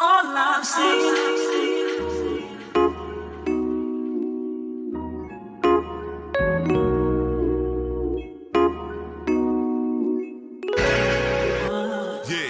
All I'm saying, Yeah.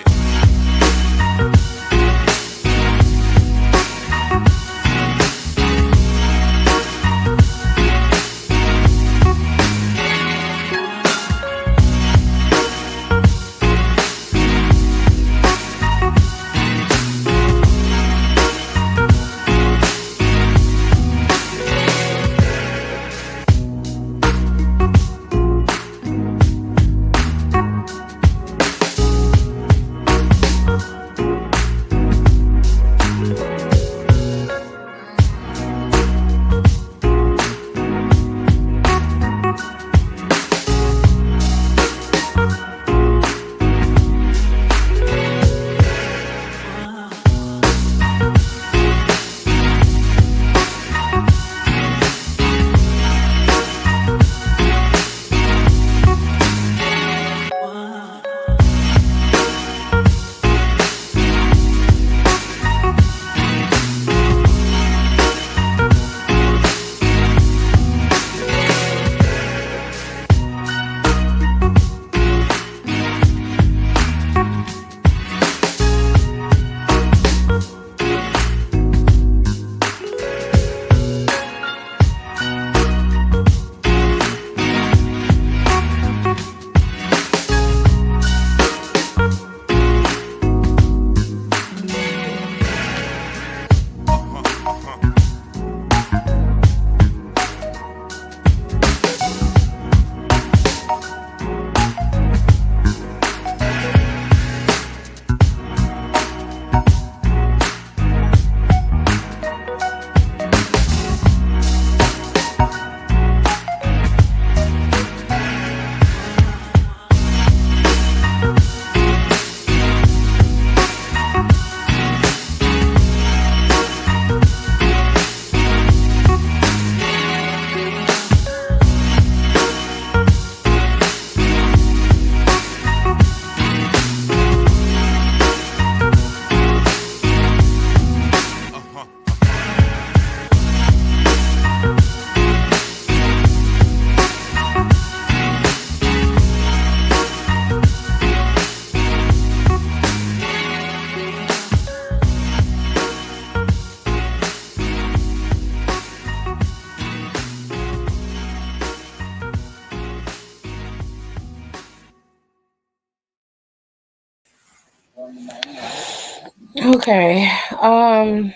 Okay. Um.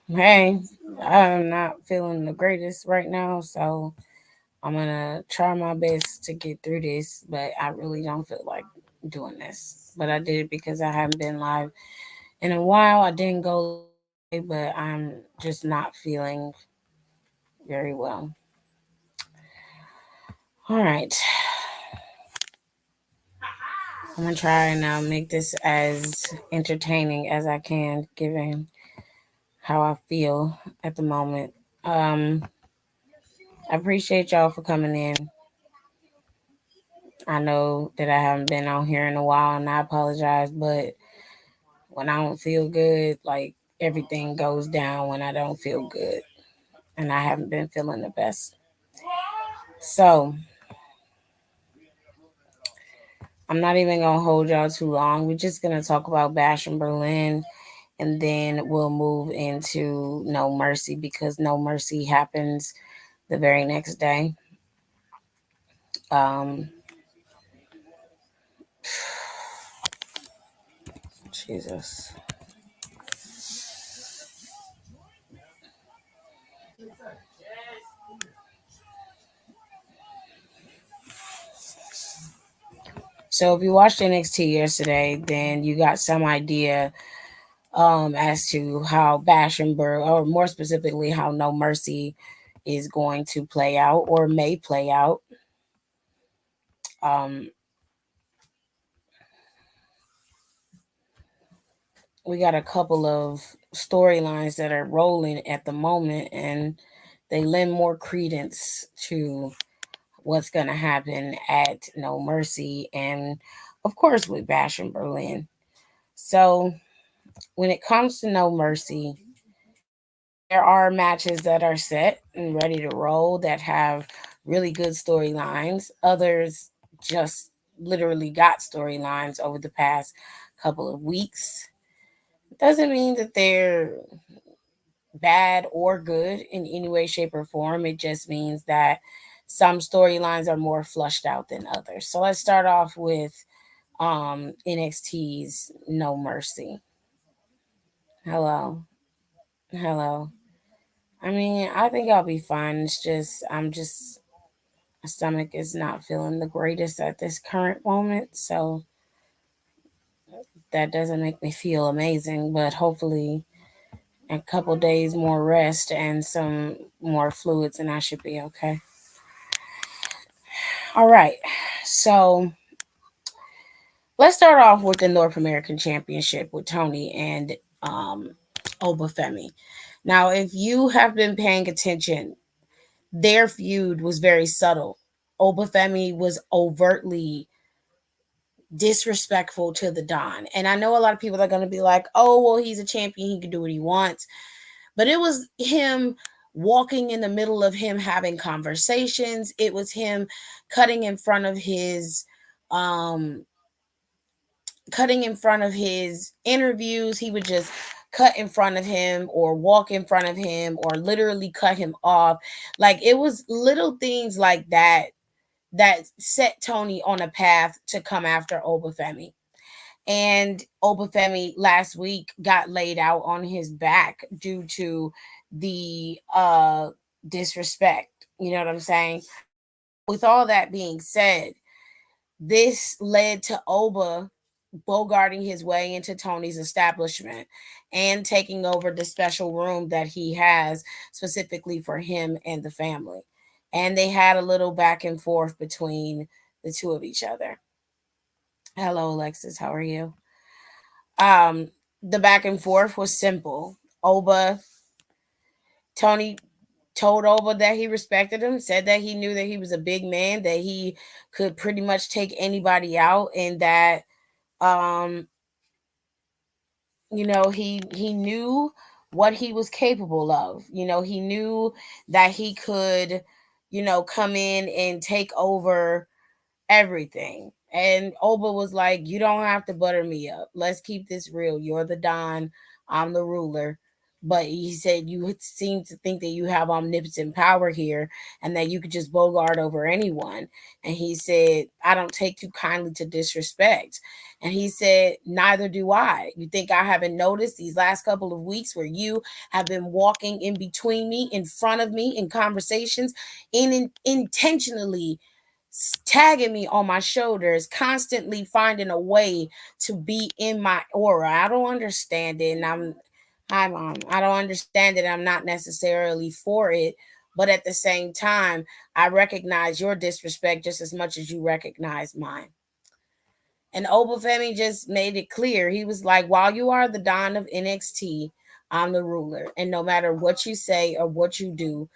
Hey, I'm not feeling the greatest right now, so I'm gonna try my best to get through this. But I really don't feel like doing this. But I did it because I haven't been live in a while. I didn't go live today, but I'm just not feeling very well. All right. I'm gonna try and make this as entertaining as I can, given how I feel at the moment. Um, I appreciate y'all for coming in. I know that I haven't been on here in a while, and I apologize, but when I don't feel good, like everything goes down when I don't feel good, and I haven't been feeling the best. So I'm not even gonna hold y'all too long. We're just gonna talk about Bash in Berlin, and then we'll move into No Mercy because No Mercy happens the very next day. Um, Jesus. So if you watched NXT yesterday, then you got some idea as to how Bashenberg, or more specifically, how No Mercy is going to play out or may play out. Um, we got a couple of storylines that are rolling at the moment, and they lend more credence to what's going to happen at No Mercy, and of course with Bash in Berlin. So when it comes to No Mercy, there are matches that are set and ready to roll that have really good storylines. Others just literally got storylines over the past couple of weeks. Doesn't mean that they're bad or good in any way, shape, or form. It just means that some storylines are more flushed out than others. So let's start off with NXT's No Mercy. Hello. Hello. I mean, I think I'll be fine. It's just, my stomach is not feeling the greatest at this current moment. So that doesn't make me feel amazing. But hopefully, a couple days more rest and some more fluids, and I should be okay. All right. So let's start off with the North American Championship with Tony and um, Obafemi. Now, if you have been paying attention, their feud was very subtle. Obafemi was overtly disrespectful to the Don. And I know a lot of people are going to be like, oh, well, he's a champion. He can do what he wants. But it was him walking in the middle of him having conversations. It was him cutting in front of his um cutting in front of his interviews. He would just cut in front of him or walk in front of him or literally cut him off. Like it was little things like that that set Tony on a path to come after Obafemi. And Obafemi last week got laid out on his back due to the disrespect. You know what I'm saying? With all that being said, this led to Oba bogarting his way into Tony's establishment and taking over the special room that he has specifically for him and the family. And they had a little back and forth between the two of each other. Hello, Alexis. How are you? Um, the back and forth was simple. Oba, Tony told Oba that he respected him, said that he knew that he was a big man, that he could pretty much take anybody out, and that um he knew what he was capable of. He knew that he could come in and take over everything. And Oba was like, you don't have to butter me up. Let's keep this real. You're the Don, I'm the ruler. But he said you seem to think that you have omnipotent power here and that you could just bogart over anyone. And he said, I don't take too kindly to disrespect. And he said, neither do I. You think I haven't noticed these last couple of weeks where you have been walking in between me, in front of me in conversations, intentionally tagging me on my shoulders, constantly finding a way to be in my aura. I don't understand it, and hi mom. I don't understand it. I'm not necessarily for it, but at the same time, I recognize your disrespect just as much as you recognize mine. And Obafemi just made it clear. He was like, while you are the Don of NXT, I'm the ruler. And no matter what you say or what you do,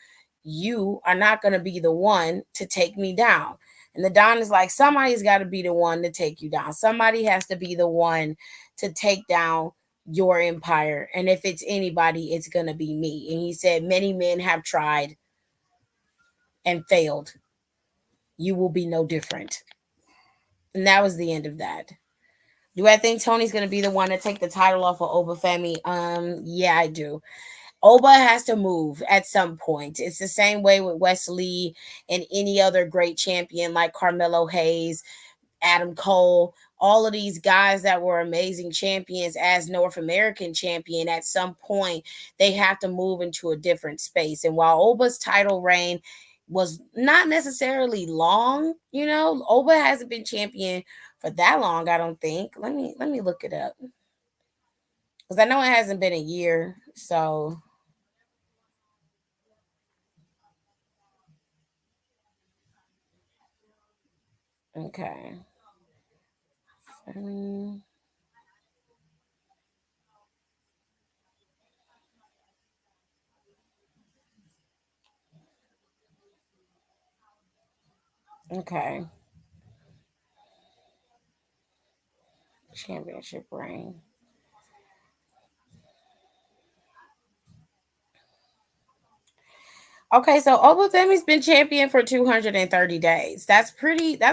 you are not going to be the one to take me down. And the Don is like, somebody's got to be the one to take you down. Somebody has to be the one to take down your empire. And if it's anybody, it's going to be me. And he said, many men have tried and failed. You will be no different. And that was the end of that. Do I think Tony's gonna be the one to take the title off of Obafemi? Yeah, I do. Oba has to move at some point. It's the same way with Wesley and any other great champion like Carmelo Hayes, Adam Cole, all of these guys that were amazing champions as North American champion. At some point, they have to move into a different space. And while Oba's title reign was not necessarily long, Oba hasn't been champion for that long. I don't think. Let me look it up because I know it hasn't been a year. So okay. Um, okay. Championship reign. Okay, so Obafemi's been champion for 230 days. That's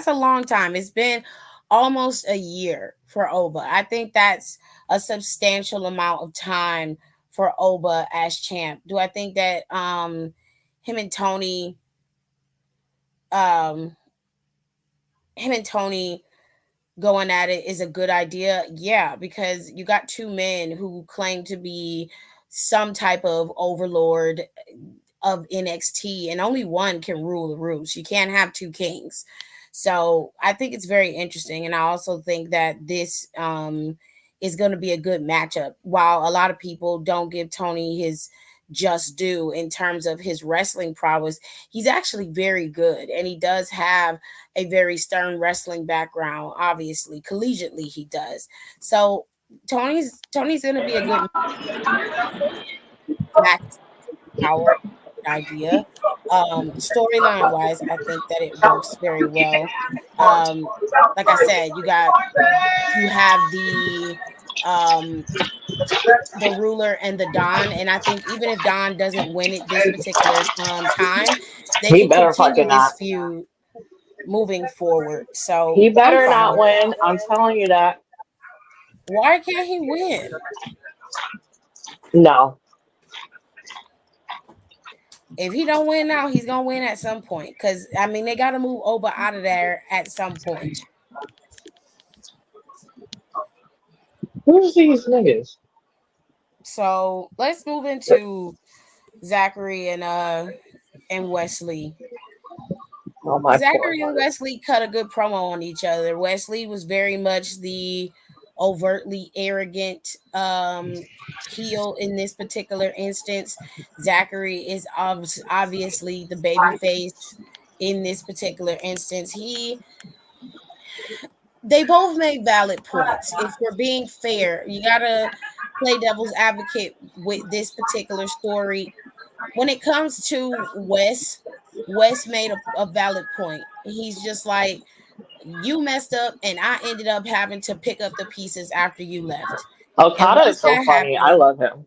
a long time. It's been almost a year for Oba. I think that's a substantial amount of time for Oba as champ. Do I think that him and Tony um him and Tony going at it is a good idea? Yeah, because you got two men who claim to be some type of overlord of NXT, and only one can rule the roost. You can't have two kings. So I think it's very interesting, and I also think that this is going to be a good matchup. While a lot of people don't give Tony his just due in terms of his wrestling prowess, he's actually very good, and he does have a very stern wrestling background. Obviously, collegiately, he does. So Tony's going to be a good match. Power idea. Storyline wise, I think that it works very well. Um, like I said, you have the ruler and the Don, and I think even if Don doesn't win it this particular time, they He could better continue fucking this not. feud moving forward. So He I'm better fine not with that. win. I'm telling you that. Why can't he win? No. If he don't win now, he's gonna win at some point. Cause I mean, they gotta move Oba out of there at some point. Who's these niggas? So let's move into Zachary and Wesley. Oh my poor Zachary and heart. Wesley cut a good promo on each other. Wesley was very much the overtly arrogant heel in this particular instance. Zachary is obviously the baby face in this particular instance. They both made valid points. If we're being fair, you gotta play devil's advocate with this particular story. When it comes to Wes made a valid point. He's just like, you messed up, and I ended up having to pick up the pieces after you left. And Okada once is so that funny. I happened, love him.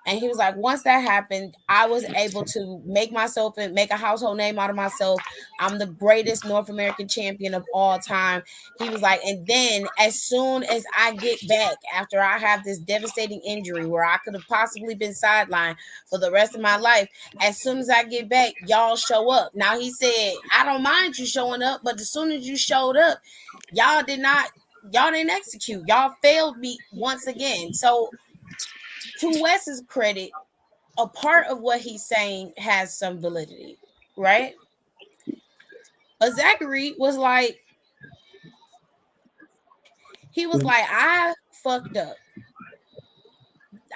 and he was like, once that happened, I was able to make myself and make a household name out of myself. I'm the greatest North American champion of all time. He was like, and then as soon as I get back, after I have this devastating injury where I could have possibly been sidelined for the rest of my life, as soon as I get back, y'all show up. Now he said, I don't mind you showing up, but as soon as you showed up, y'all did not, y'all didn't execute. Y'all failed me once again. So to Wes's credit, a part of what he's saying has some validity, right? But Zachary was like, I fucked up.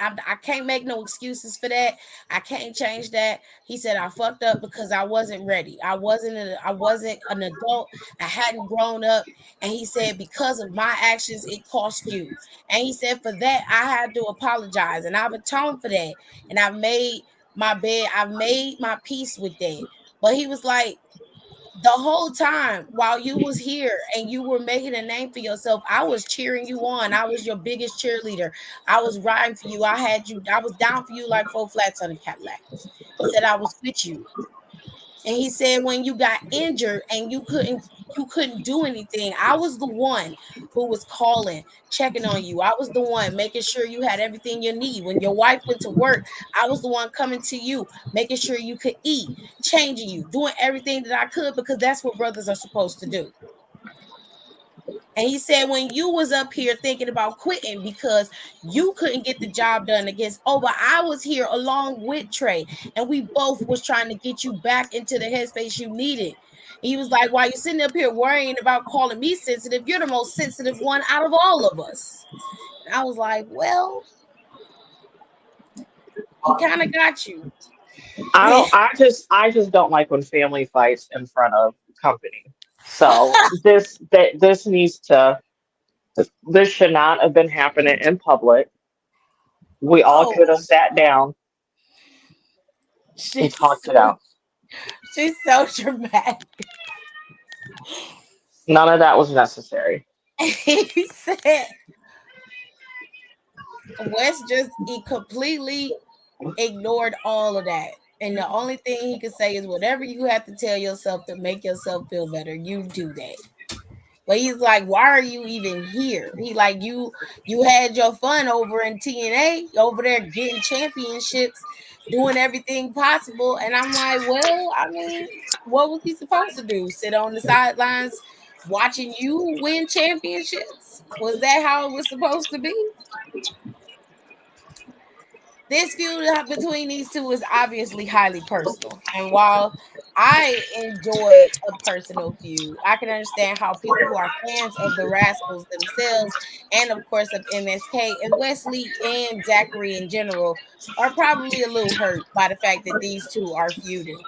I can't make no excuses for that. I can't change that. He said I fucked up because I wasn't ready. I wasn't an adult. I hadn't grown up. And he said because of my actions, it cost you. And he said for that I had to apologize, and I've atoned for that. And I've made my bed. I've made my peace with that. But he was like, the whole time while you was here and you were making a name for yourself, I was cheering you on. I was your biggest cheerleader. I was riding for you. I was down for you like four flats on a Cadillac. He said I was with you. And he said when you got injured and you couldn't do anything, I was the one who was calling, checking on you. I was the one making sure you had everything you need. When your wife went to work, I was the one coming to you, making sure you could eat, changing you, doing everything that I could, because that's what brothers are supposed to do. And he said when you was up here thinking about quitting because you couldn't get the job done against Oba, I was here along with Trey, and we both was trying to get you back into the headspace you needed. And he was like, while you're sitting up here worrying about calling me sensitive, you're the most sensitive one out of all of us. And I was like, well, he kind of got you. I don't. I just don't like when family fights in front of company. So this needs to. This should not have been happening in public. We all Oh, could have sat down and she's talked it so, out. she's so dramatic. None of that was necessary. He said Wes just he completely ignored all of that. And the only thing he could say is whatever you have to tell yourself to make yourself feel better, you do that. But he's like, why are you even here? He like you had your fun over in TNA, over there getting championships, doing everything possible. And I'm like, well, I mean, what was he supposed to do? Sit on the sidelines watching you win championships? Was that how it was supposed to be? This feud between these two is obviously highly personal. And while I enjoy a personal feud, I can understand how people who are fans of the Rascals themselves, and of course of MSK and Wesley and Zachary in general, are probably a little hurt by the fact that these two are feuding.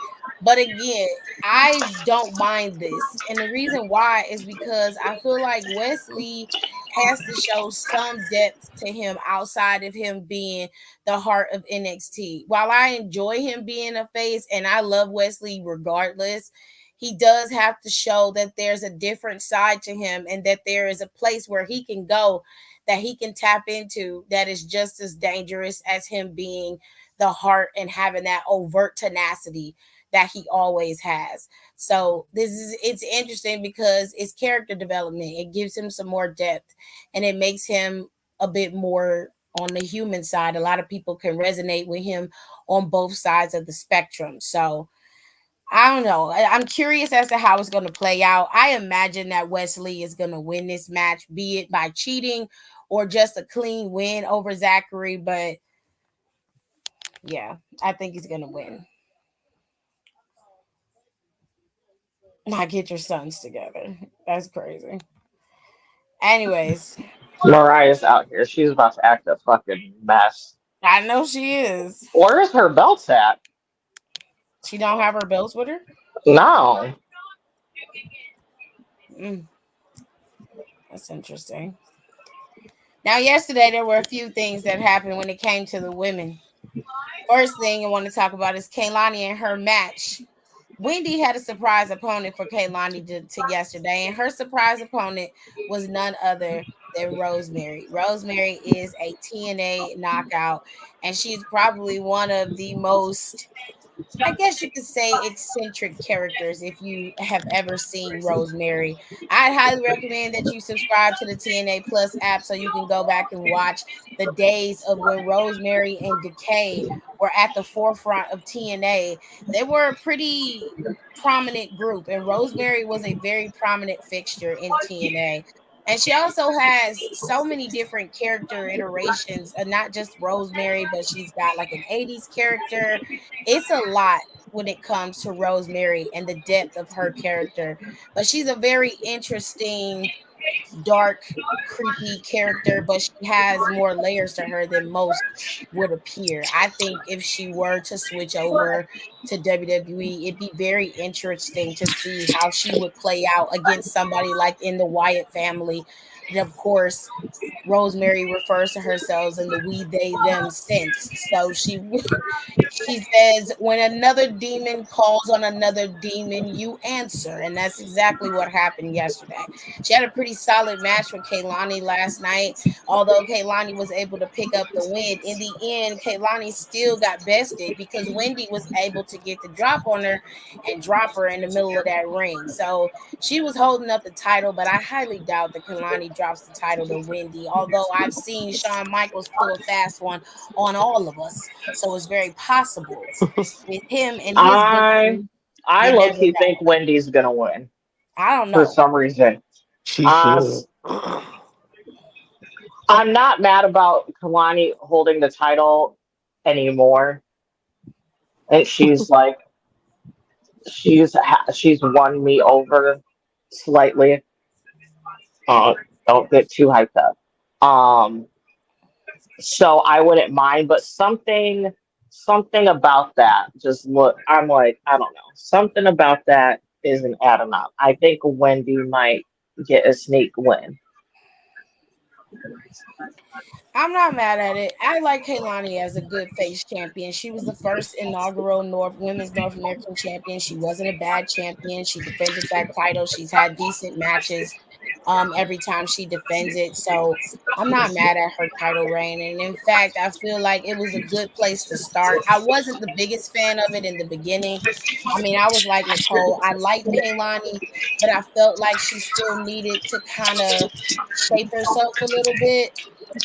But again, I don't mind this. And the reason why is because I feel like Wesley has to show some depth to him outside of him being the heart of NXT. While I enjoy him being a face and I love Wesley regardless, he does have to show that there's a different side to him and that there is a place where he can go that he can tap into that is just as dangerous as him being the heart and having that overt tenacity that he always has. So it's interesting because it's character development. It gives him some more depth and it makes him a bit more on the human side. A lot of people can resonate with him on both sides of the spectrum. So I don't know. I'm curious as to how it's going to play out. I imagine that Wesley is going to win this match, be it by cheating or just a clean win over Zachary. But yeah, I think he's going to win. Now get your sons together. That's crazy. Anyways, Mariah's out here. She's about to act a fucking mess. I know she is. Where's her belts at? She don't have her belts with her? No. Mm, that's interesting. Now, yesterday there were a few things that happened when it came to the women. First thing I want to talk about is Kaylani and her match. Wendy had a surprise opponent for Kaylani to yesterday, and her surprise opponent was none other than Rosemary. Rosemary is a TNA knockout, and she's probably one of the most, I guess you could say, eccentric characters if you have ever seen Rosemary. I'd highly recommend that you subscribe to the TNA Plus app so you can go back and watch the days of when Rosemary and Decay were at the forefront of TNA. They were a pretty prominent group, and Rosemary was a very prominent fixture in TNA. And she also has so many different character iterations, not just Rosemary, but she's got like an 80s character. It's a lot when it comes to Rosemary and the depth of her character. But she's a very interesting, dark, creepy character, but she has more layers to her than most would appear. I think if she were to switch over to WWE, it'd be very interesting to see how she would play out against somebody like in the Wyatt family. And of course, Rosemary refers to herself in the we, they, them sense. So she says, when another demon calls on another demon, you answer. And that's exactly what happened yesterday. She had a pretty solid match with Kaylani last night. Although Kaylani was able to pick up the win, in the end, Kaylani still got bested because Wendy was able to get the drop on her and drop her in the middle of that ring. So she was holding up the title, but I highly doubt that Kaylani drops the title to Wendy. Although I've seen Shawn Michaels pull a fast one on all of us. So it's very possible with him and his I booking, I you low never key know. think Wendy's gonna win I don't for know. some reason. She Uh, should. I'm not mad about Kalani holding the title anymore. And she's won me over slightly. Don't get too hyped up. Um, so I wouldn't mind, but something about that just look. I'm like, I don't know. Something about that isn't adding up. I think Wendy might get a sneak win. I'm not mad at it. I like Kaylani as a good face champion. She was the first inaugural Women's North American champion. She wasn't a bad champion. She defended that title. She's had decent matches. every time she defends it. So I'm not mad at her title reign. And in fact, I feel like it was a good place to start. I wasn't the biggest fan of it in the beginning. I mean, I was like Nicole. I liked Kaylani, but I felt like she still needed to kind of shape herself a little bit.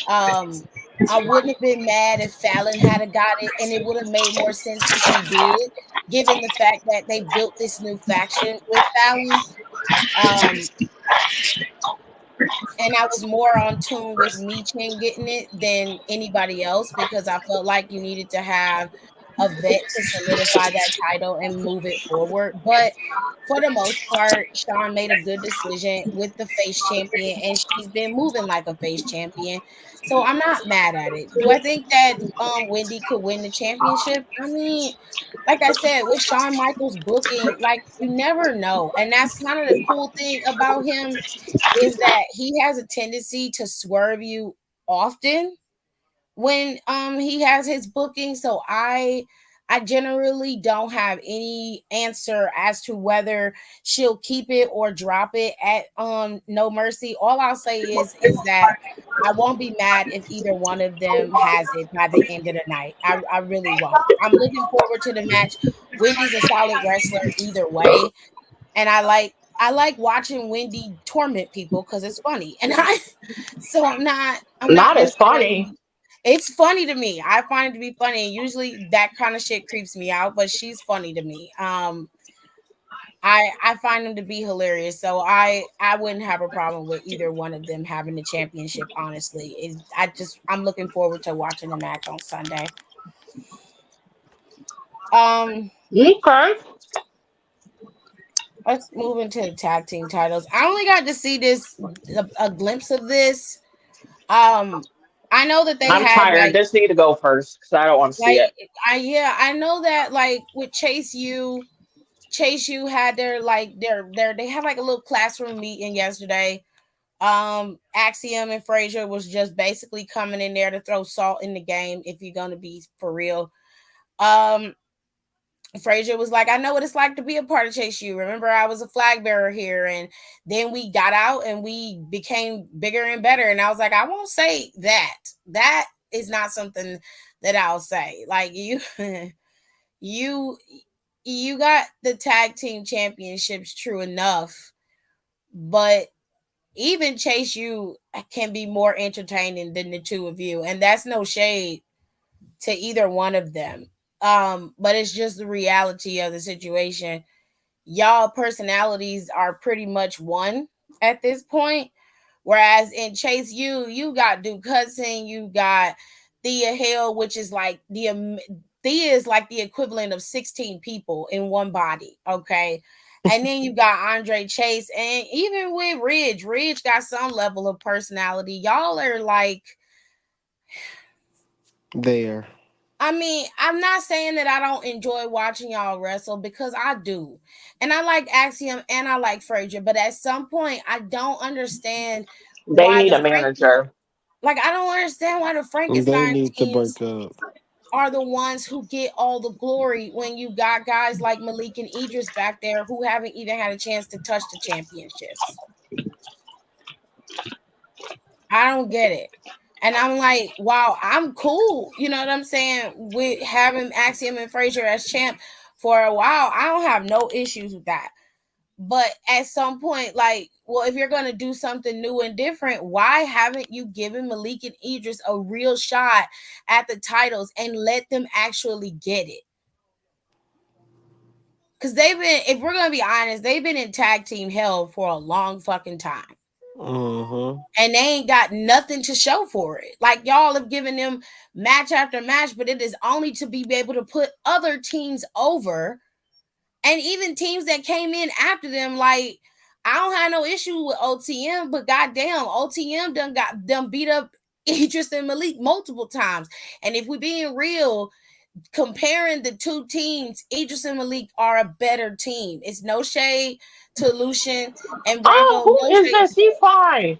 Um, I wouldn't have been mad if Fallon had a got it, and it would have made more sense if she did, given the fact that they built this new faction with Fallon. Um, and I was more on tune with Michin getting it than anybody else because I felt like you needed to have a vet to solidify that title and move it forward. But for the most part, Sean made a good decision with the face champion, and she's been moving like a face champion. So I'm not mad at it. Do I think that Wendy could win the championship? I mean, like I said, with Shawn Michaels booking, like you never know. And that's kind of the cool thing about him is that he has a tendency to swerve you often when he has his booking. So I generally don't have any answer as to whether she'll keep it or drop it at No Mercy. All I'll say is that I won't be mad if either one of them has it by the end of the night. I really won't. I'm looking forward to the match. Wendy's a solid wrestler either way, and I like watching Wendy torment people because it's funny. And so I'm not Not as funny. necessarily. It's funny to me. I find it to be funny. And usually that kind of shit creeps me out, but she's funny to me. I find them to be hilarious. So I wouldn't have a problem with either one of them having the championship. Honestly, I'm looking forward to watching the match on Sunday. Um, Okay. let's move into the tag team titles. I only got to see a glimpse of this. I know that they I'm had tired. like This need to go first because I don't want to see like it. I know that like with Chase U had their they had like a little classroom meeting yesterday. Axiom and Frazier was just basically coming in there to throw salt in the game if you're gonna be for real. Um Frazier was like, I know what it's like to be a part of Chase U. Remember, I was a flag bearer here, and then we got out and we became bigger and better. And I was like, I won't say that. That is not something that I'll say. Like you, you got the tag team championships, true enough, but even Chase U can be more entertaining than the two of you, and that's no shade to either one of them. But it's just the reality of the situation. Y'all personalities are pretty much one at this point. Whereas in Chase U, you got Duke Hudson, you got Thea Hale, which is like Thea is like the equivalent of 16 people in one body. Okay. And then you got Andre Chase, and even with Ridge got some level of personality. Y'all are like, There. I mean, I'm not saying that I don't enjoy watching y'all wrestle because I do. And I like Axiom and I like Frazier, but at some point I don't understand They why need the a Franken manager. like I don't understand why the They Frankenstein need to teams break up. are the ones who get all the glory when you got guys like Malik and Idris back there who haven't even had a chance to touch the championships. I don't get it. And I'm like, wow, I'm cool. You know what I'm saying? With having Axiom and Frazier as champ for a while, I don't have no issues with that. But at some point, like, well, if you're gonna do something new and different, why haven't you given Malik and Idris a real shot at the titles and let them actually get it? Because they've been, if we're gonna be honest, they've been in tag team hell for a long fucking time. Mm-hmm. And they ain't got nothing to show for it. Like y'all have given them match after match, but it is only to be able to put other teams over, and even teams that came in after them. Like I don't have no issue with OTM, but goddamn, OTM done beat up Idris and Malik multiple times. And if we being real, comparing the two teams, Idris and Malik are a better team. It's no shade to Lucian and Oh, Bronco. who No is shade. this? He fine.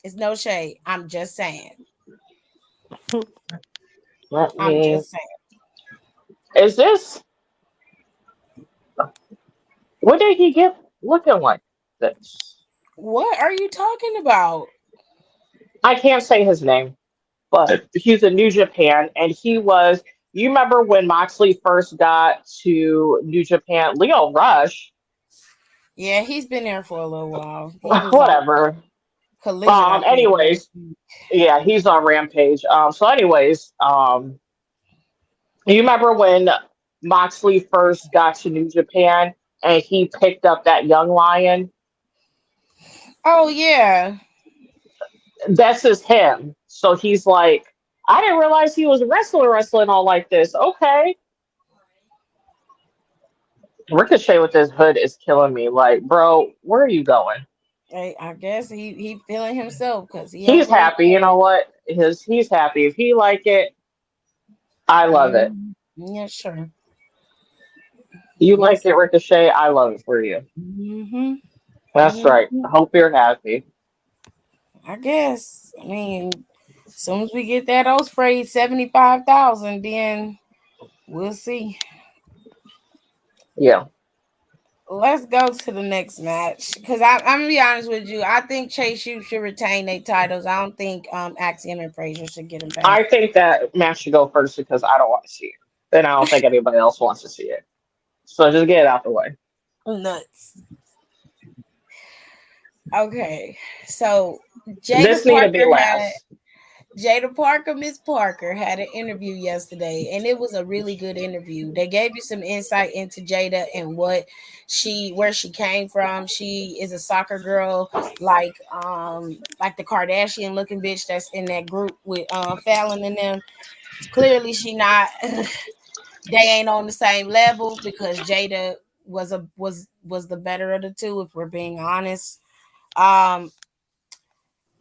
It's no shade. I'm just saying. Let I'm me. just saying. Is this? What did he get looking like this? What are you talking about? I can't say his name, but he's in New Japan, and he was. You remember when Moxley first got to New Japan? Leo Rush, Yeah, he's been there for a little while. He was on whatever. Collision, I think. Anyways, yeah, he's on Rampage. You remember when Moxley first got to New Japan and he picked up that young lion? Oh yeah. This is him. So he's like, I didn't realize he was wrestling all like this. Okay. Ricochet with his hood is killing me. Like, bro, where are you going? I guess he feeling himself because he He's over there. happy. You know what? He's happy. If he like it, I love it. Yeah, sure. You like Yes. it, Ricochet? I love it for you. Mm-hmm. That's right. Mm-hmm. I hope you're happy. I guess. I mean, as soon as we get that Osprey 75,000, then we'll see. Yeah. Let's go to the next match because I'm gonna be honest with you. I think Chase U should retain their titles. I don't think Axiom and Frazier should get them back. I think that match should go first because I don't want to see it. And I don't think anybody else wants to see it. So just get it out the way. Nuts. Okay, so Jada This need to be Parker had last. Jada Parker, Miss Parker, had an interview yesterday, and it was a really good interview. They gave you some insight into Jada and where she came from. She is a soccer girl, like the Kardashian looking bitch that's in that group with Fallon and them. Clearly, she not. They ain't on the same level because Jada was the better of the two, if we're being honest. Um,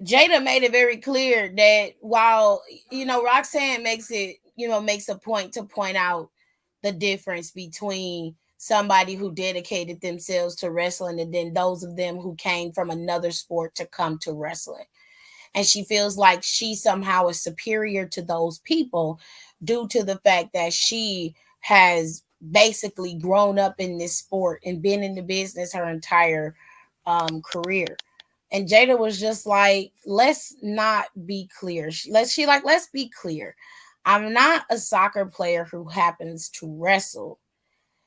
Jada made it very clear that while Roxanne makes a point to point out the difference between somebody who dedicated themselves to wrestling and then those of them who came from another sport to come to wrestling. And she feels like she somehow is superior to those people due to the fact that she has basically grown up in this sport and been in the business her entire career. And Jada was just like, let's not be clear. Let's be clear. I'm not a soccer player who happens to wrestle.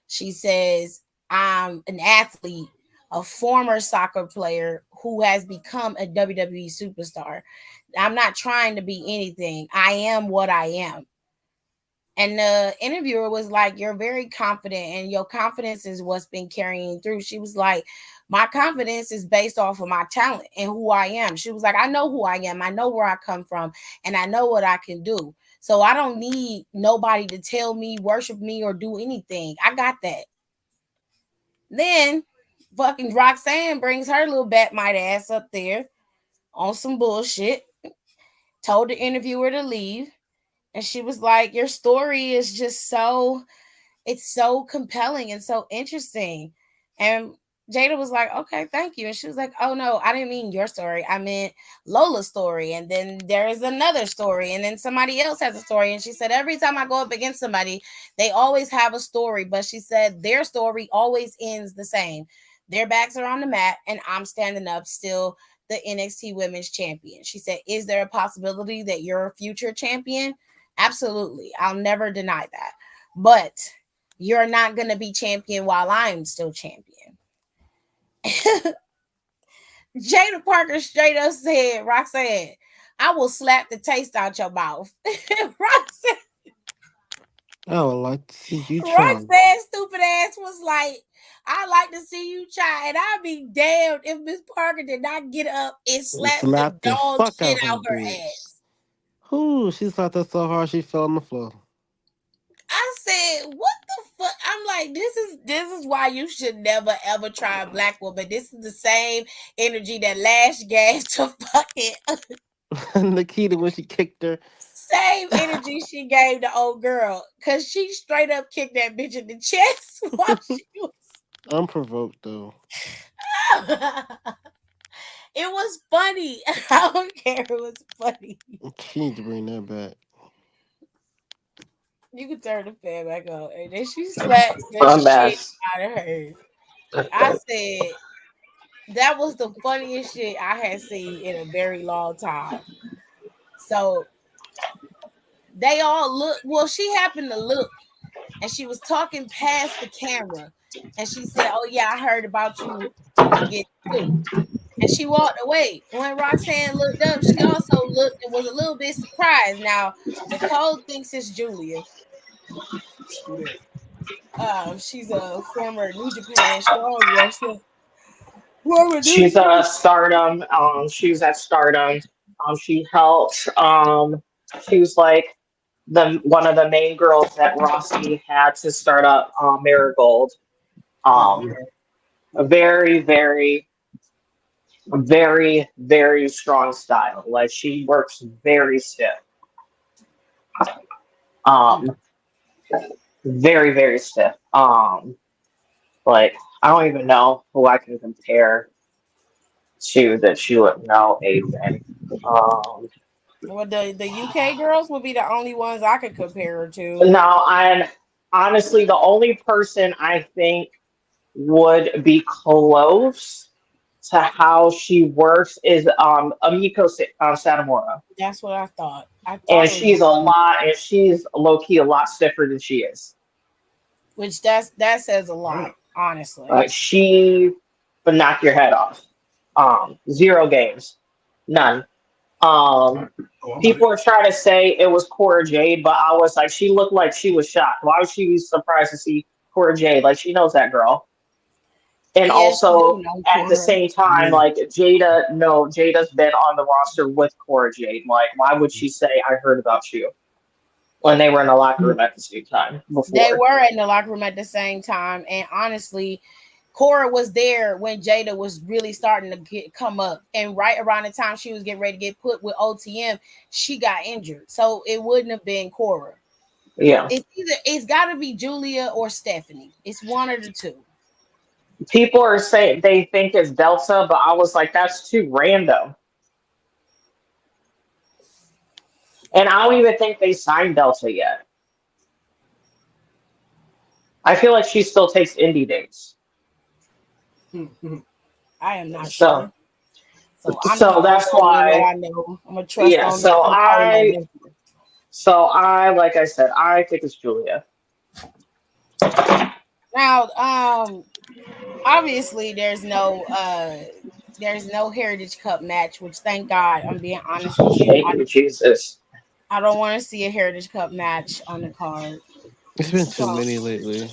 She says, I'm an athlete, a former soccer player who has become a WWE superstar. I'm not trying to be anything. I am what I am. And the interviewer was like, you're very confident, and your confidence is what's been carrying through. She was like, my confidence is based off of my talent and who I am. She was like, I know who I am. I know where I come from, and I know what I can do. So I don't need nobody to tell me, worship me, or do anything. I got that. Then fucking Roxanne brings her little Batmite ass up there on some bullshit, told the interviewer to leave. And she was like, your story is just it's so compelling and so interesting. And Jada was like, okay, thank you. And she was like, oh no, I didn't mean your story. I meant Lola's story. And then there is another story. And then somebody else has a story. And she said, every time I go up against somebody, they always have a story. But she said their story always ends the same. Their backs are on the mat, and I'm standing up still the NXT Women's Champion. She said, is there a possibility that you're a future champion? Absolutely. I'll never deny that. But you're not going to be champion while I'm still champion. Jada Parker straight up said, Roxanne, I will slap the taste out your mouth. I would like to see you try. Roxanne stupid ass was like, I like to see you try, and I'd be damned if Miss Parker did not get up and slap the Slap the dog fuck shit out her out her bitch. ass. Whoo, she slapped her so hard she fell on the floor. I said, what the fuck? I'm like, this is why you should never ever try a black woman. This is the same energy that Lash gave to fucking Nikita when she kicked her. same energy she gave the old girl. Cause she straight up kicked that bitch in the chest while she was Unprovoked though. it was funny. I don't care. It was funny. She need to bring that back. You can turn the fan back on. And then she slapped the A shit mess. out of her. I said, That was the funniest shit I had seen in a very long time. So they all look. Well, she happened to look, and she was talking past the camera, and she said, "Oh yeah, I heard about you. You can get two." And she walked away. When Roxanne looked up, she also looked and was a little bit surprised. Now, Nicole thinks it's Julia. She's a former New Japan Strong wrestler. Former New She's Japan. a Stardom. She was at Stardom. She helped. She was like the one of the main girls that Rossi had to start up Marigold. Oh, Um, a very, very, very, very strong style. Like she works very stiff. okay. Um, very, very stiff. Like I don't even know who I can compare to that you would know Adrian. Well, the UK girls would be the only ones I could compare her to. Now, I'm honestly the only person I think would be close to how she works is Satomura, That's what I thought. I thought and it was, she's low key a lot stiffer than she is. which that says a lot, honestly. She would knock your head off. Zero games, none. Um, People are trying to say it was Cora Jade, but I was like, she looked like she was shocked. Why was she surprised to see Cora Jade? Like she knows that girl. And Yeah, she do also know at the Cora. same time, like Jada, no, Jada's been on the roster with Cora Jade. Like, why would she say I heard about you when they were in the locker room at the same time They before? were in the locker room at the same time, and honestly, Cora was there when Jada was really starting to come up, and right around the time she was getting ready to get put with OTM, she got injured, so it wouldn't have been Cora. Yeah. It's got to be Julia or Stephanie. It's one of the two. People are saying they think it's Delta, but I was like, that's too random. And I don't even think they signed Delta yet. I feel like she still takes indie dates. I am not So sure, so I'm just so gonna that's go with what why I know. I'm gonna trust yeah, on Nicole November. like I said, I think it's Julia. Now, obviously there's no Heritage Cup match, which thank God. I'm being honest with you. Thank you, Jesus. I don't want to see a Heritage Cup match on the card. It's been too So many lately.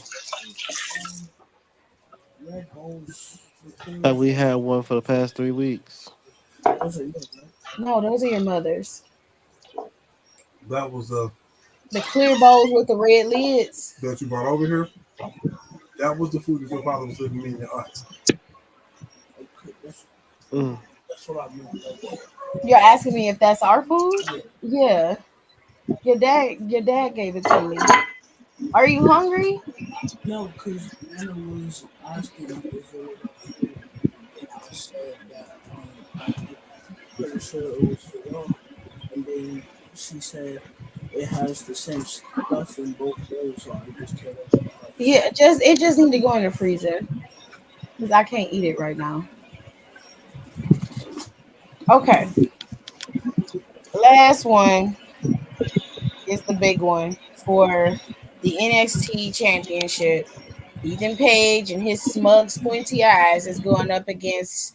Have we had one for the past 3 weeks? no, those are your mothers. The clear bowls with the red lids. Mm. You're asking me if that's our food? Yeah. Your dad gave it to me. Are you hungry? Yeah, it just need to go in the freezer because I can't eat it right now. Okay, last one is the big one for the NXT Championship. Ethan Page and his smug, squinty eyes is going up against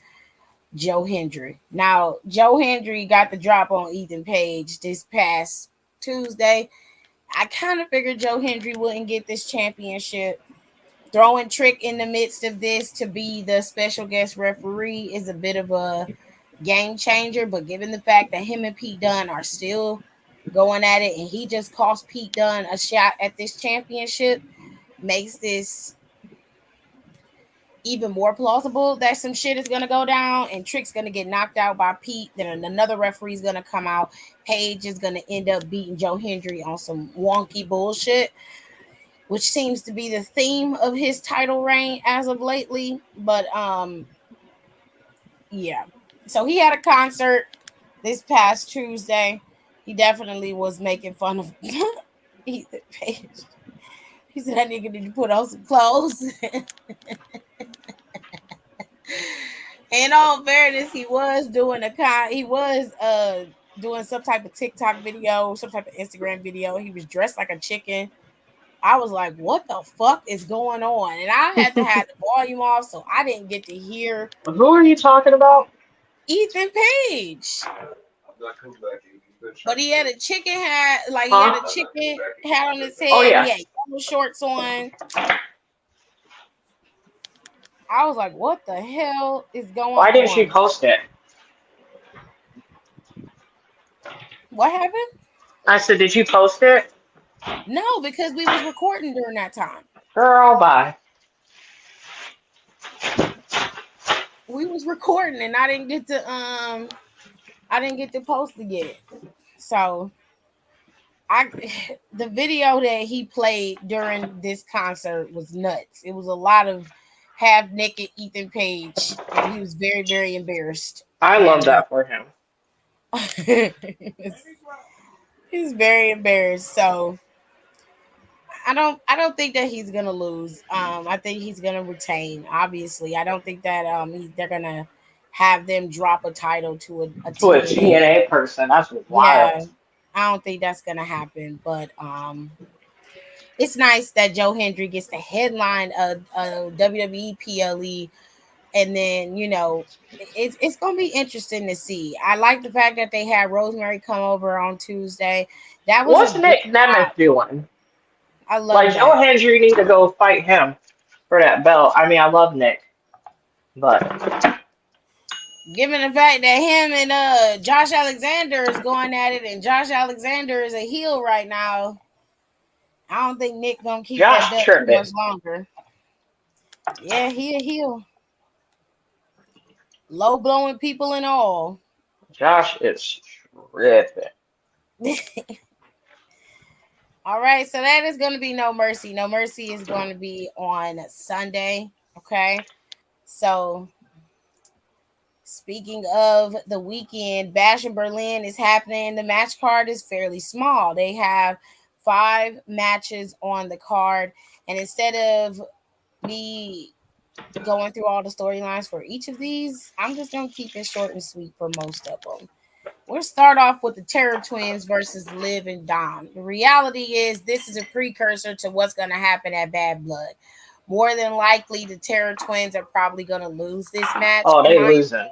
Joe Hendry. Now, Joe Hendry got the drop on Ethan Page this past Tuesday. I kind of figured Joe Hendry wouldn't get this championship. Throwing Trick in the midst of this to be the special guest referee is a bit of a game changer, but given the fact that him and Pete Dunne are still going at it and he just cost Pete Dunne a shot at this championship, makes this even more plausible that some shit is gonna go down and Trick's gonna get knocked out by Pete. Then another referee is gonna come out. Paige is gonna end up beating Joe Hendry on some wonky bullshit, which seems to be the theme of his title reign as of lately. But yeah. So he had a concert this past Tuesday. He definitely was making fun of Ethan Page. He said that nigga need to put on some clothes. In all fairness, he was doing doing some type of TikTok video, some type of Instagram video. He was dressed like a chicken. I was like, what the fuck is going on? And I had to have the volume off, so I didn't get to hear Who are you talking about? Ethan Page. But he had a chicken hat, like he had Huh? a chicken hat on his Oh head. He yeah. had yellow shorts on. I was like, what the hell is going Why didn't she on? post it? What happened? I said, did you post it? No, because we was recording during that time. Girl, bye. We was recording and I didn't get to post it yet. So the video that he played during this concert was nuts. It was a lot of half naked Ethan Page, and he was very, very embarrassed. I love And that for him. he's very embarrassed. So I don't think that he's gonna lose. I think he's gonna retain. Obviously, I don't think that they're gonna have them drop a title to a To a TNA. TNA person. That's Yeah, wild. I don't think that's gonna happen. But it's nice that Joe Hendry gets the headline of WWE PLE, and then it's gonna be interesting to see. I like the fact that they had Rosemary come over on Tuesday. That was a What's good Nick Nemeth spot. doing? I love Like, Joe that. Hendry need to go fight him for that belt. I mean, I love Nick, but Given the fact that him and Josh Alexander is going at it, and Josh Alexander is a heel right now, I don't think Nick gonna keep that Josh belt too much tripping. longer. Yeah, he a heel. Low blowing people and all. Josh is tripping. All right, so that is going to be No Mercy. No Mercy is going to be on Sunday. Okay, so speaking of the weekend, Bash in Berlin is happening. The match card is fairly small. They have 5 matches on the card, and instead of me going through all the storylines for each of these, I'm just going to keep it short and sweet for most of them. We'll start off with the Terror Twins versus Liv and Dom. The reality is this is a precursor to what's going to happen at Bad Blood. More than likely, the Terror Twins are probably going to lose this match, Oh, in they my losing.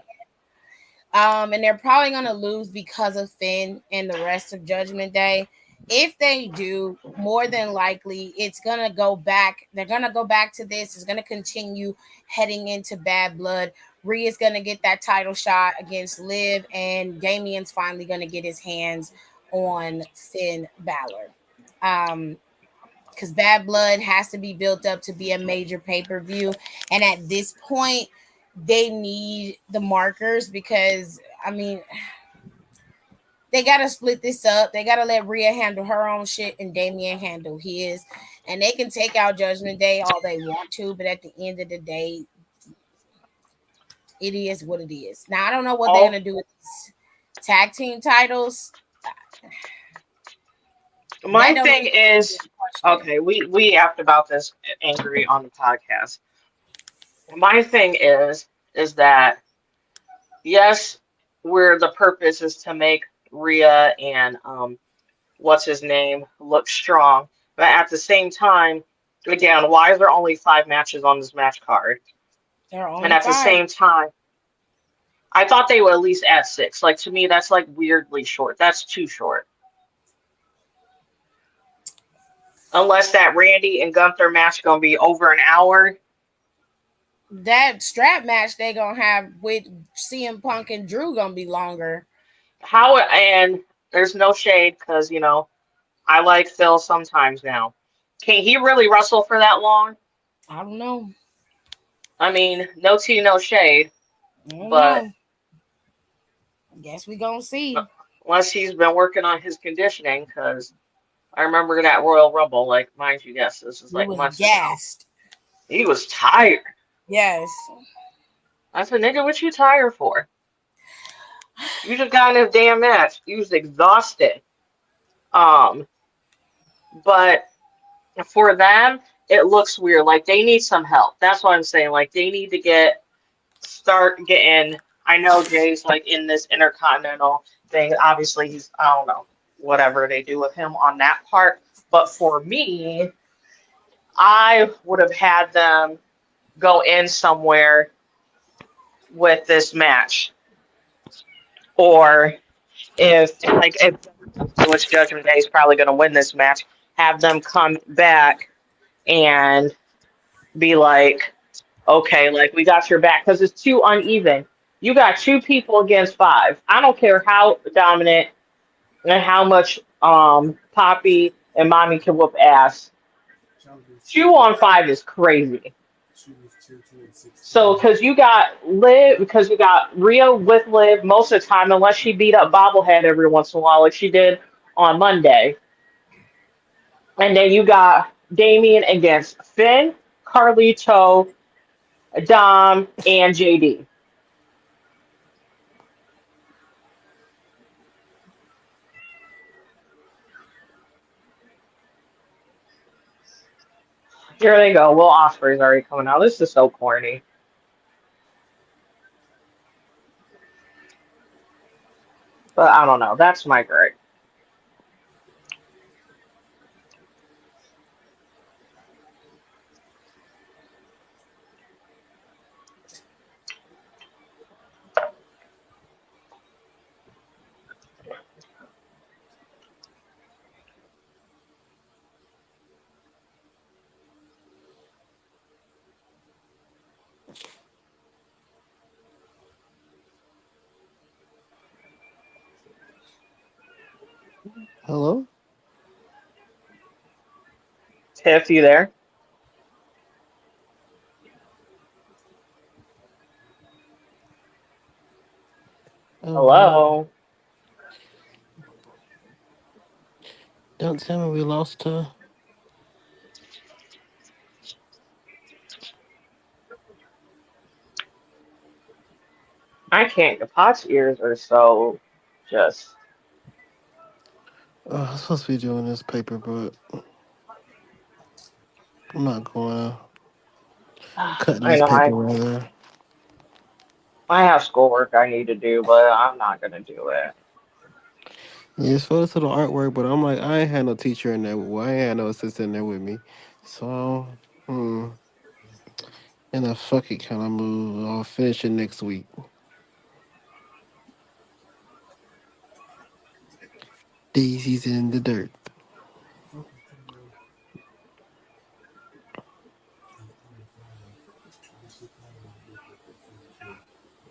and they're probably going to lose because of Finn and the rest of Judgment Day. If they do, more than likely, it's going to go back. They're going to go back to this. It's going to continue heading into Bad Blood. Rhea's going to get that title shot against Liv, and Damien's finally going to get his hands on Finn Balor. Because Bad Blood has to be built up to be a major pay-per-view. And at this point, they need the markers because, I mean, they got to split this up. They got to let Rhea handle her own shit and Damien handle his. And they can take out Judgment Day all they want to, but at the end of the day, it is what it is. Now, I don't know what they're Oh, going to do with these tag team titles. my That don't thing even be is, a question. okay, we asked about this angry on the podcast. My thing is that yes, where the purpose is to make Rhea and what's his name look strong, but at the same time, again, why is there only 5 matches on this match card? There are And only at the 5. same time, I thought they would at least add 6. Like to me, that's like weirdly short. That's too short. Unless that Randy and Gunther match gonna be over an hour. That strap match they gonna have with CM Punk and Drew gonna be longer. How and there's no shade because I like Phil sometimes now. Can he really wrestle for that long? I don't know. I mean, no tea, no shade, I don't but know. Guess we gonna see. unless he's been working on his conditioning, because I remember that Royal Rumble, like, mind you, yes, this is He like was months ago. gassed. He was tired. Yes. I said, nigga, what you tired for? You just got in a damn match. You was exhausted. Um, but for them, it looks weird. Like they need some help. That's what I'm saying. Like they need to get start getting. I know Jay's like in this intercontinental thing. Obviously, he's I don't know whatever they do with him on that part. But for me, I would have had them go in somewhere with this match, or if which Judgment Day is probably going to win this match, have them come back and be like, okay, like we got your back because it's too uneven. You got two people against five. I don't care how dominant and how much Poppy and Mommy can whoop ass. 2 on 5 is crazy. So because you got Rhea with Liv most of the time, unless she beat up Bobblehead every once in a while, like she did on Monday. And then you got Damien against Finn, Carlito, Dom, and JD. Here they go. Will Ospreay's already coming out. This is so corny. But I don't know. That's my grade. Hello? Tiff, you there? Oh, hey. Hello? Don't tell me we lost her. I can't. Pot's ears are so just. I'm supposed to be doing this paper, but I'm not going. Cutting I this know. paper, I rather. I have schoolwork I need to do, but I'm not gonna do it. Yeah, it's supposed to the artwork, but I'm like, I ain't had no teacher in there. Well, I ain't had no assistant in there with me. So, hmm. In a fuck it kind of move, I'll finish it next week. Daisy's in the dirt.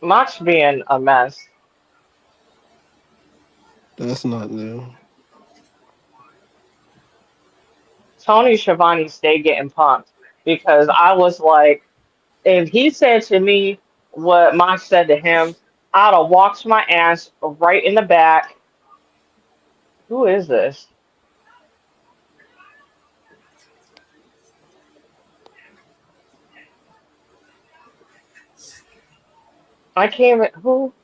Mock's being a mess. That's not new. Tony Schiavone stayed getting punked because I was like, if he said to me what Mock said to him, I'd have walked my ass right in the back. Who is this? I can't even. Who?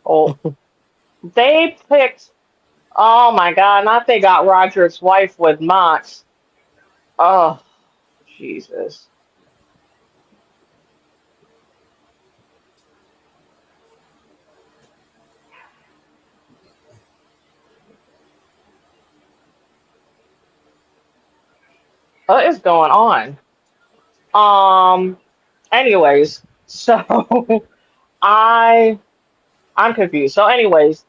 Oh, they picked. Oh my God! Not they got Roderick's wife with Mox. Oh, Jesus. What is going on? Um. Anyways, so I I'm confused. So, anyways,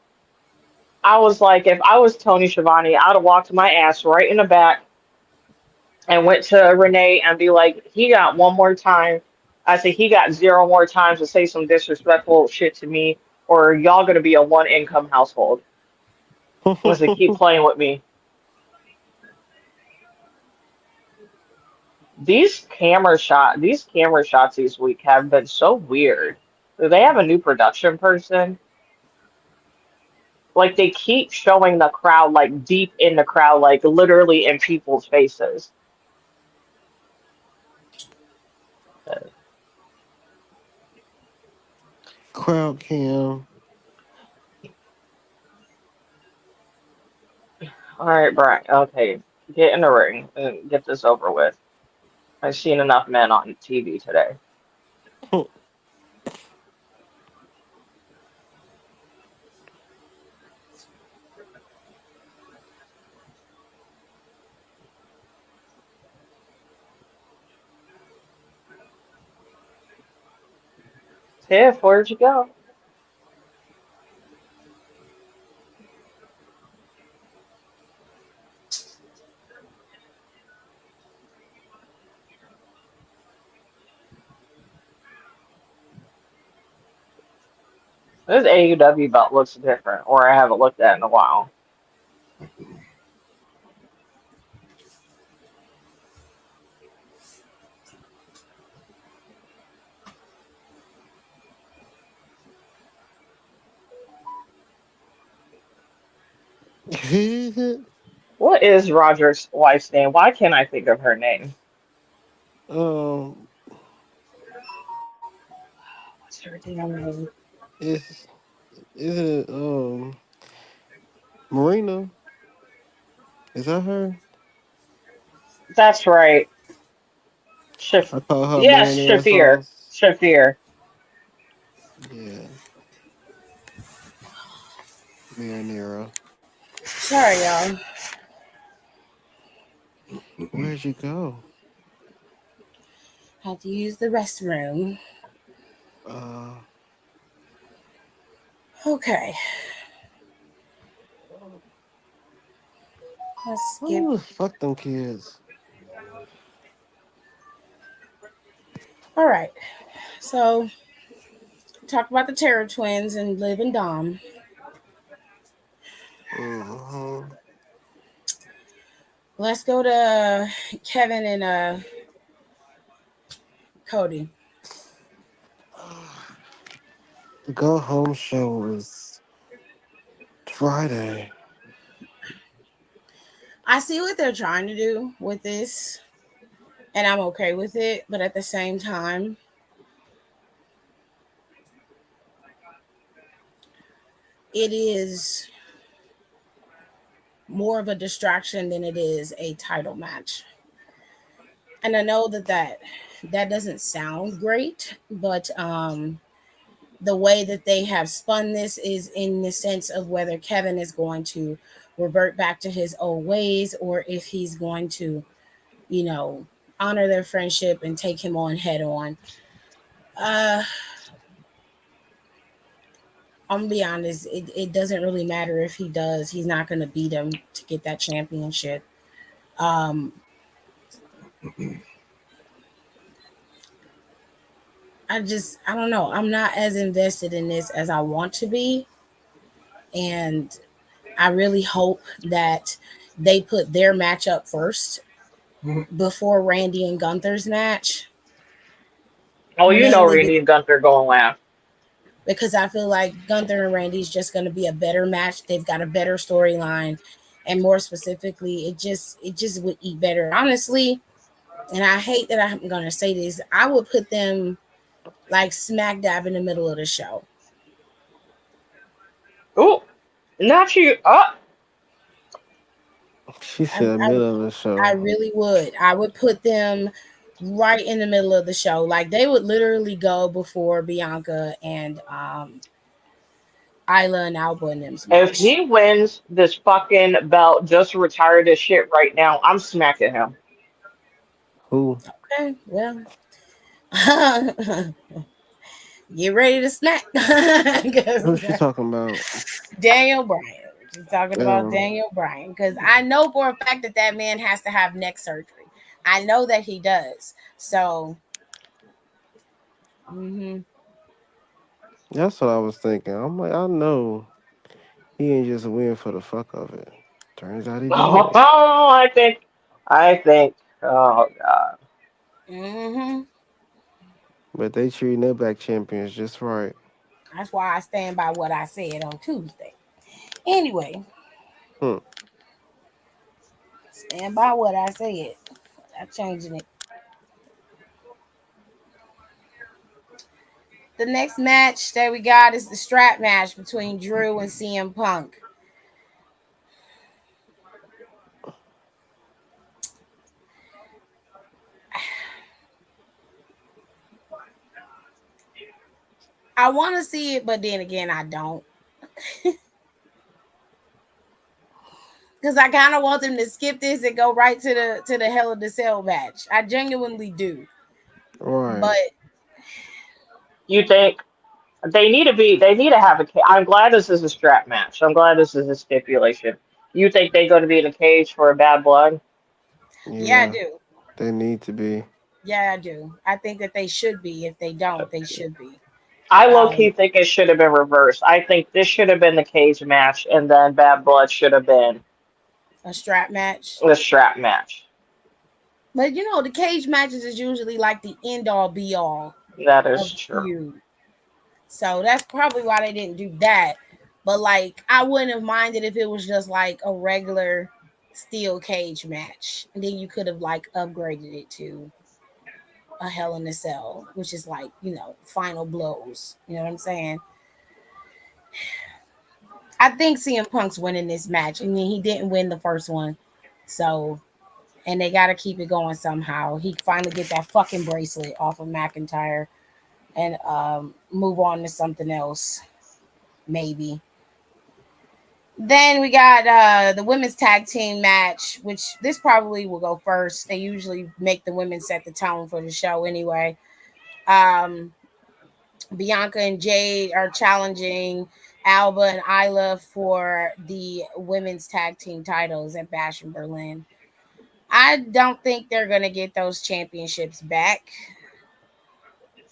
I was like, if I was Tony Schiavone, I'd have walked my ass right in the back and went to Renee and be like, he got one more time. I said he got zero more times to say some disrespectful shit to me, or y'all gonna be a one income household. Was to keep playing with me. These camera shots this week have been so weird. Do they have a new production person? Like they keep showing the crowd like deep in the crowd, like literally in people's faces. Crowd cam. All right, Brian. Okay. Get in the ring and get this over with. I've seen enough men on TV today. Tiff, where'd you go? This AUW belt looks different, or I haven't looked at it in a while. What is Roderick's wife's name? Why can't I think of her name? um, What's her damn name? it's isn't it Marina? Is that her? That's right. Shaf- I call her yes, marinara Shafir. sauce. Shafir. Yeah, marinara. Sorry, y'all. Where'd you go? Had to use the restroom. Uh, Okay, let's skip. oh fuck them kids. All right, so talk about the Terror Twins and Liv and Dom. Hmm. Let's go to Kevin and Cody. The go home show was Friday. I see what they're trying to do with this, and I'm okay with it. But at the same time, it is more of a distraction than it is a title match. And I know that doesn't sound great, but the way that they have spun this is in the sense of whether Kevin is going to revert back to his old ways or if he's going to, you know, honor their friendship and take him on head on. Uh, I'm gonna be honest, it doesn't really matter if he does. He's not gonna beat him to get that championship. Um, I don't know. I'm not as invested in this as I want to be, and I really hope that they put their match up first before Randy and Gunther's match, Oh, you know mainly Randy and Gunther going laugh. because I feel like Gunther and Randy's just going to be a better match. They've got a better storyline, and more specifically, it just would eat better. Honestly, and I hate that I'm going to say this, I would put them like smack dab in the middle of the show. Ooh, not you. Oh, She I, said I middle of the I show. really would. I would put them right in the middle of the show. Like they would literally go before Bianca and Isla and Alba in them's if match. he wins this fucking belt, just retire this shit right now. I'm smacking him. Who? Okay, well, get ready to smack. Who's 'Cause she talking about? Daniel Bryan. She's talking about Um, Daniel Bryan because I know for a fact that that man has to have neck surgery. I know that he does. So, mhm. that's what I was thinking. I'm like, I know he ain't just win for the fuck of it. Turns out he Oh, did. I think. Oh God. Mhm. But they treating their black champions just right. That's why I stand by what I said on Tuesday. Anyway, Hmm. stand by what I said. I'm changing it. The next match that we got is the strap match between Drew and CM Punk. I want to see it, but then again, I don't. Because I kind of want them to skip this and go right to the Hell in the Cell match. I genuinely do. Right. But You think they need to have a I'm glad this is a strap match. I'm glad this is a stipulation. You think they're going to be in a cage for a bad blood? yeah, I Yeah, do. they need to be. Yeah, I do. I think that they should be. If they don't, they should be. I low key Um, think it should have been reversed. I think this should have been the cage match, and then bad blood should have been a strap match. the strap match. But you know, the cage matches is usually like the end all be all That of is the true. feud. So that's probably why they didn't do that. But like, I wouldn't have minded if it was just like a regular steel cage match, and then you could have like upgraded it to a Hell in a Cell, which is like, you know, final blows. You know what I'm saying? I think CM Punk's winning this match. I mean, he didn't win the first one, so and they got to keep it going somehow. He finally get that fucking bracelet off of McIntyre and move on to something else, maybe. Then we got the women's tag team match, which this probably will go first. They usually make the women set the tone for the show anyway. Um, Bianca and Jade are challenging Alba and Isla for the women's tag team titles at Bash in Berlin. I don't think they're going to get those championships back.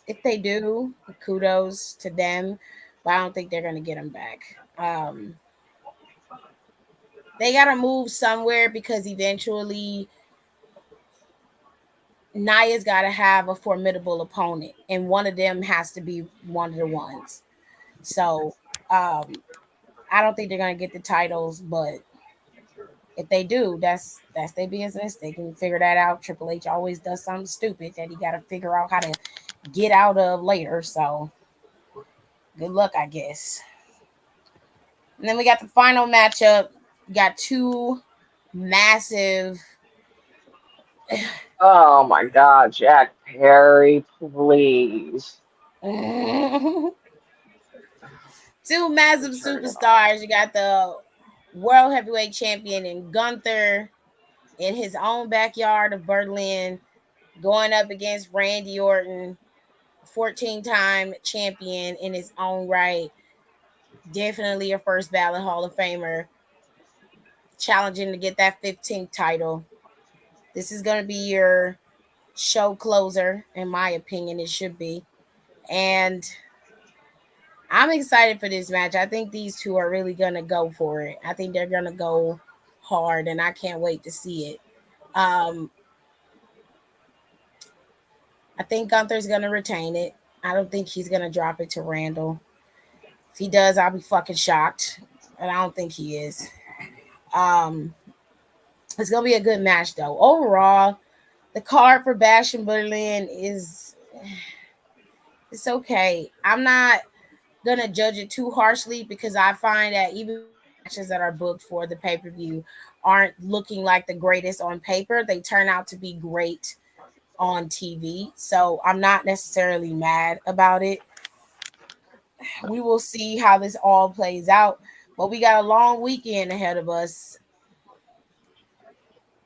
If they do, kudos to them, but I don't think they're going to get them back. They got to move somewhere because eventually Naya's got to have a formidable opponent, and one of them has to be one of the ones. So um, I don't think they're gonna get the titles, but if they do, that's their business. They can figure that out. Triple H always does something stupid that he got to figure out how to get out of later. So good luck, I guess. And then we got the final matchup. We got two massive, Oh my God, Jack Perry, please. two massive Turn it off. superstars. You got the world heavyweight champion in Gunther in his own backyard of Berlin, going up against Randy Orton, 14-time champion in his own right, definitely a first ballot Hall of Famer, challenging to get that 15th title. This is going to be your show closer, in my opinion, it should be. And I'm excited for this match. I think these two are really going to go for it. I think they're going to go hard, and I can't wait to see it. Um, I think Gunther's going to retain it. I don't think he's going to drop it to Randall. If he does, I'll be fucking shocked. And I don't think he is. Um, it's gonna be a good match though. Overall, the card for Bash in Berlin is it's okay. I'm not gonna judge it too harshly because I find that even when the matches that are booked for the pay-per-view aren't looking like the greatest on paper, they turn out to be great on TV. So I'm not necessarily mad about it. We will see how this all plays out. But we got a long weekend ahead of us.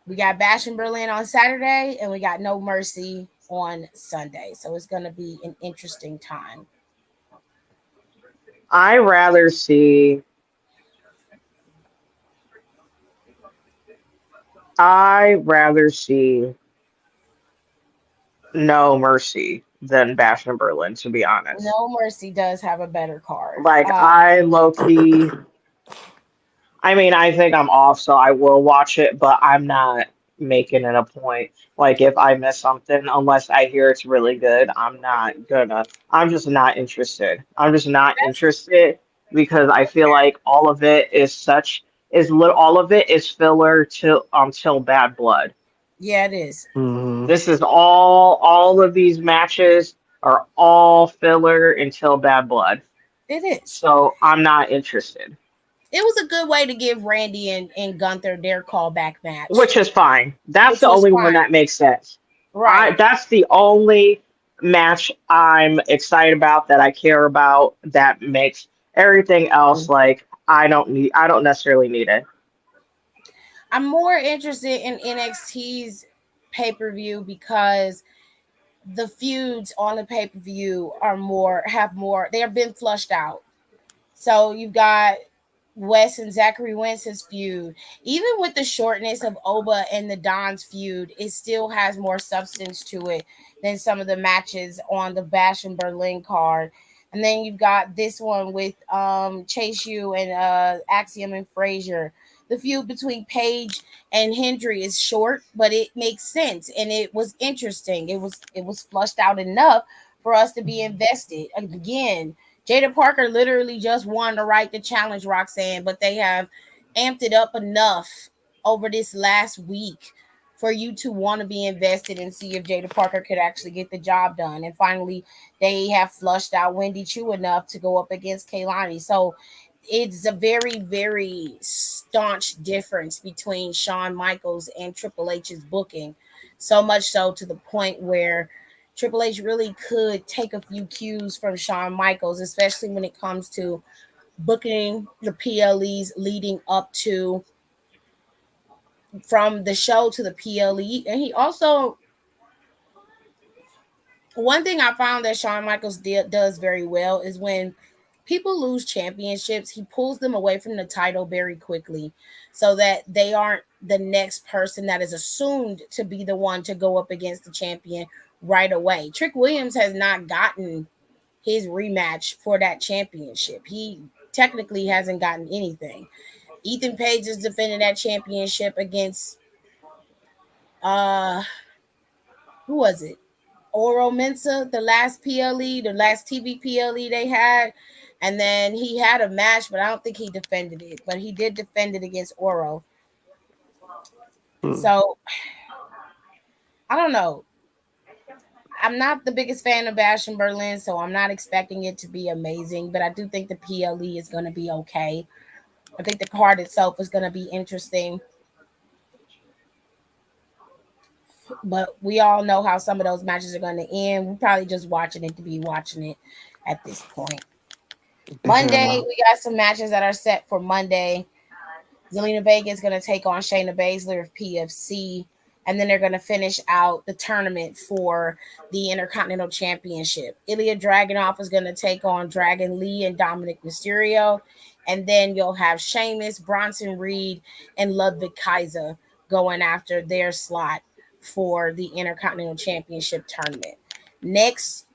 We got Bash in Berlin on Saturday, and we got No Mercy on Sunday. So it's going to be an interesting time. I rather see I rather see No Mercy than Bash in Berlin, to be honest. No Mercy does have a better card. Like I low key I mean, I think I'm off, so I will watch it, but I'm not making it a point. Like, if I miss something, unless I hear it's really good, I'm just not interested. I'm just not That's interested because I that's feel fair. like all of it is all of it is filler till until Bad Blood. Yeah, it is. Hmm. This is all of these matches are all filler until Bad Blood. It is. So I'm not interested. It was a good way to give Randy and Gunther their callback match, Which is fine. That's which the was only one fine. that makes sense. I Right. that's the only match I'm excited about, that I care about, that makes everything else like I don't necessarily need it. I'm more interested in NXT's pay per view because the feuds on the pay per view are more have more. They have been flushed out. So you've got Wes and Zachary Wentz's feud. Even with the shortness of Oba and the Don's feud, it still has more substance to it than some of the matches on the Bash and Berlin card. And then you've got this one with Chase U and Axiom and Frazier. The feud between Paige and Hendry is short, but it makes sense and it was interesting. It was flushed out enough for us to be invested. Again, Jada Parker literally just won the right to challenge Roxanne, but they have amped it up enough over this last week for you to want to be invested and see if Jada Parker could actually get the job done. And finally, they have flushed out Wendy Chu enough to go up against Kaylani. So it's a very, very staunch difference between Shawn Michaels and Triple H's booking. So much so to the point where Triple H really could take a few cues from Shawn Michaels, especially when it comes to booking the PLEs leading up to from the show to the PLE. And he also, one thing I found that Shawn Michaels does very well is when people lose championships, he pulls them away from the title very quickly so that they aren't the next person that is assumed to be the one to go up against the champion right away. Trick Williams has not gotten his rematch for that championship. He technically hasn't gotten anything. Ethan Page is defending that championship against uh who was it? Oro Mensa, the last PLE, the last TV PLE they had. And then he had a match, but I don't think he defended it. But he did defend it against Oro. Hmm. So I don't know. I'm not the biggest fan of Bash in Berlin, so I'm not expecting it to be amazing. But I do think the PLE is going to be okay. I think the card itself is going to be interesting. But we all know how some of those matches are going to end. We're probably just watching it to be watching it at this point. Monday, Damn. we got some matches that are set for Monday. Zelina Vega is going to take on Shayna Baszler of PFC. And then they're going to finish out the tournament for the Intercontinental Championship. Ilya Dragunov is going to take on Dragon Lee and Dominic Mysterio. And then you'll have Sheamus, Bronson Reed, and Ludwig Kaiser going after their slot for the Intercontinental Championship tournament. Next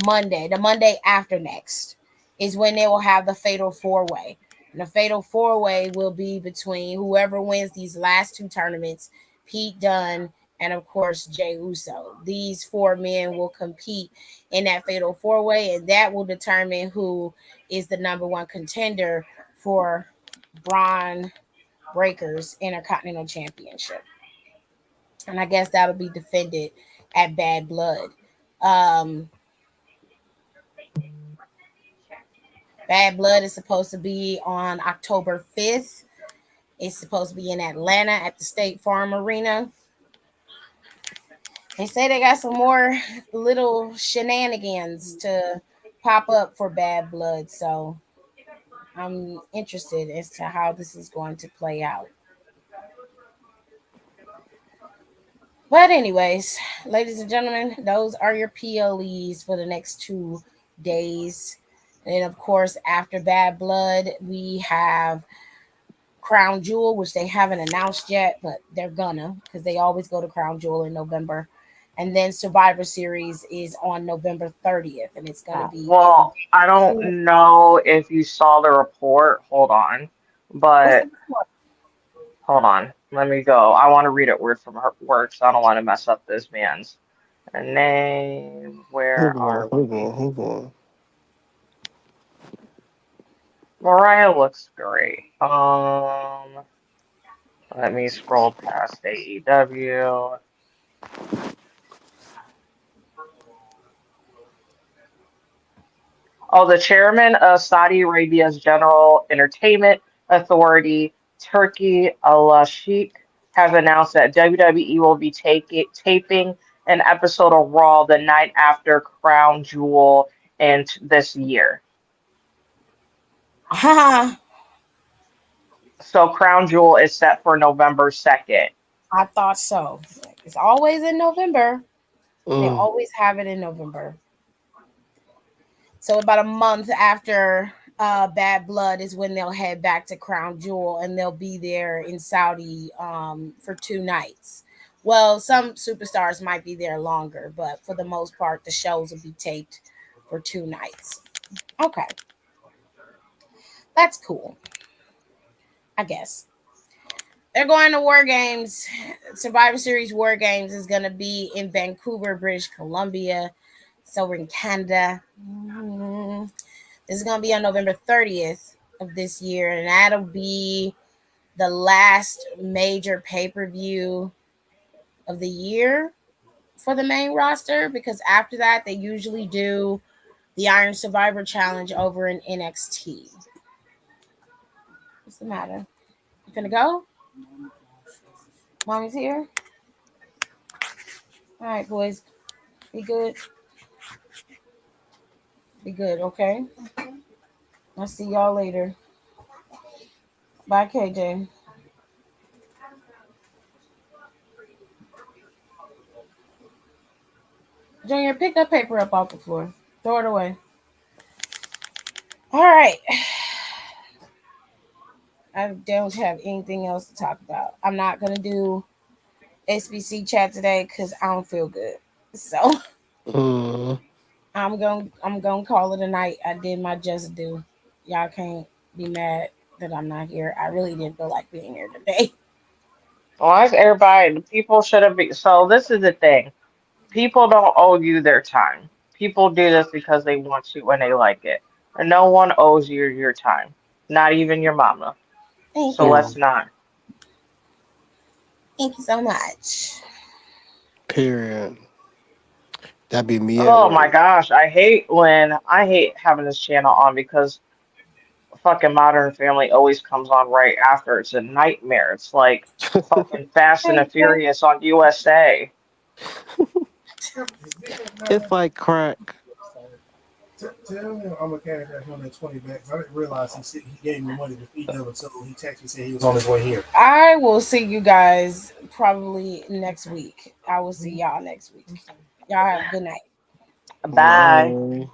Monday, the Monday after next, is when they will have the Fatal Four Way. And the Fatal Four Way will be between whoever wins these last two tournaments, Pete Dunne and of course Jay Uso. These four men will compete in that Fatal Four Way, and that will determine who is the number one contender for Braun Breaker's Intercontinental Championship. And I guess that'll be defended at Bad Blood. Um, Bad Blood is supposed to be on October 5th. It's supposed to be in Atlanta at the State Farm Arena. They say they got some more little shenanigans to pop up for Bad Blood. So I'm interested as to how this is going to play out. But, anyways, ladies and gentlemen, those are your PLEs for the next 2 days. And of course, after Bad Blood, we have Crown Jewel, which they haven't announced yet, but they're gonna because they always go to Crown Jewel in November. And then Survivor Series is on November 30th, and it's gonna be in Well, I don't know if you saw the report. Hold on. what's the But hold on. Let me go. I want to read it word from her word, so I don't want to mess up this man's name. Where Hold on, are hold we? on, hold on. Mariah looks great. Let me scroll past AEW. Oh, the chairman of Saudi Arabia's General Entertainment Authority, Turkey Al Sheikh, have announced that WWE will be taping an episode of Raw the night after Crown Jewel and this year. I So Crown Jewel is set for November 2nd. thought so. It's always in November. They Mm. always have it in November. So about a month after Bad Blood is when they'll head back to Crown Jewel, and they'll be there in Saudi for 2 nights. Well, some superstars might be there longer, but for the most part, the shows will be taped for 2 nights. Okay, that's cool. I guess they're going to War Games. Survivor Series War Games is going to be in Vancouver, British Columbia. So we're in Canada. This is going to be on November 30th of this year, and that'll be the last major pay-per-view of the year for the main roster, because after that they usually do the Iron Survivor Challenge over in NXT. What's the matter? You gonna go? Mommy's here. All right, boys, be good. Be good, okay? I'll see y'all later. Bye, KJ. Junior, pick that paper up off the floor. Throw it away. All right. I don't have anything else to talk about. I'm not gonna do SBC chat today because I don't feel good. So Mm. I'm gonna call it a night. I did my just due. Y'all can't be mad that I'm not here. I really didn't feel like being here today. Well, that's everybody. People shouldn't be. So this is the thing. People don't owe you their time. People do this because they want to and they like it. And no one owes you your time. Not even your mama. Thank So you. let's Mm. not. Thank you so much. Period. That be me at Oh my work. gosh, I hate having this channel on because fucking Modern Family always comes on right after. It's a nightmare. It's like fucking Fast and the Thank you. Furious on USA. It's like crack. Tell him I'm a cash out 120 back. I didn't realize he gave me money to feed them until he texted me saying he was on his way here. I will see you guys probably next week. I will see y'all next week. Y'all have a good night. Bye. Bye.